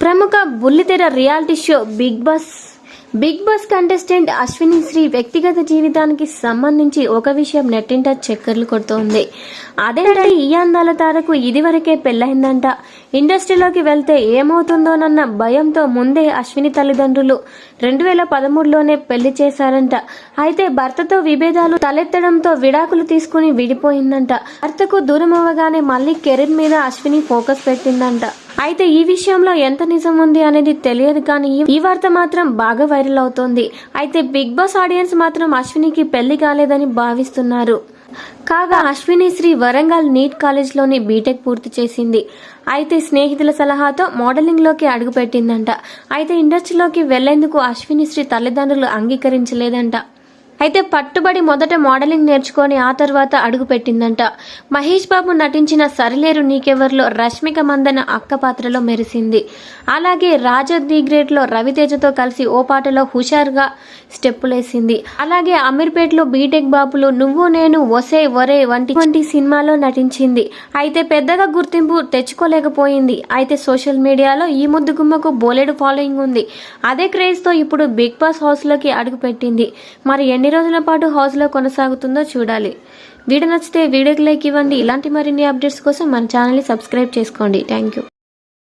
ప్రముఖ బుల్లితెర reality show Bigg Boss contestant Ashwini Sri వ్యక్తిగత జీవితానికి సంబంధించి ఒక విషయం నెట్టింట చక్కర్లు కొడుతోంది. అదేంటంటే ఈ అందాల తారకు ఇదివరకే పెళ్లైందంట. ఇండస్ట్రీలోకి వెళ్తే ఏమవుతుందోనన్న భయంతో ముందే అశ్విని తల్లిదండ్రులు 2013లోనే పెళ్లి చేశారంట. అయితే భర్తతో విభేదాలు తలెత్తడంతో విడాకులు తీసుకుని విడిపోయిందంట. భర్తకు దూరం అవ్వగానే మళ్ళీ కెరీర్ మీద అశ్విని ఫోకస్ పెట్టిందంట. అయితే ఈ విషయంలో ఎంత నిజం ఉంది అనేది తెలియదు, కానీ ఈ వార్త మాత్రం బాగా వైరల్ అవుతోంది. అయితే బిగ్ బాస్ ఆడియన్స్ మాత్రం అశ్వినికి పెళ్లి కాలేదని భావిస్తున్నారు. కాగా అశ్విని శ్రీ వరంగల్ నీట్ కాలేజ్లోని బీటెక్ పూర్తి చేసింది. అయితే స్నేహితుల సలహాతో మోడలింగ్ లోకి అడుగుపెట్టిందంట. అయితే ఇండస్ట్రీలోకి వెళ్లేందుకు అశ్విని శ్రీ తల్లిదండ్రులు అంగీకరించలేదంట. అయితే పట్టుబడి మొదట మోడలింగ్ నేర్చుకొని ఆ తర్వాత అడుగు పెట్టిందంట. మహేష్ బాబు నటించిన సరిలేరు నీకెవర్లో రష్మిక మందన అక్క పాత్రలో మెరిసింది. అలాగే రాజా ది గ్రేట్ లో రవితేజతో కలిసి ఓ పాటలో హుషారుగా స్టెప్పులేసింది. అలాగే అమీర్పేటలో బీటెక్ బాబులు నువ్వు నేను ఒసే ఒరే వంటి సినిమాలో నటించింది. అయితే పెద్దగా గుర్తింపు తెచ్చుకోలేకపోయింది. అయితే సోషల్ మీడియాలో ఈ ముద్దుగుమ్మకు బోలెడు ఫాలోయింగ్ ఉంది. అదే క్రేజ్ తో ఇప్పుడు బిగ్ బాస్ హౌస్ లోకి అడుగు పెట్టింది. మరి ఎన్ని రోజుల పాటు హౌస్ లో కొనసాగుతుందో చూడాలి. వీడియో నచ్చితే వీడియోకి లైక్ ఇవ్వండి. ఇలాంటి మరిన్ని అప్డేట్స్ కోసం మన ఛానల్ ని సబ్స్క్రైబ్ చేసుకోండి. Thank you.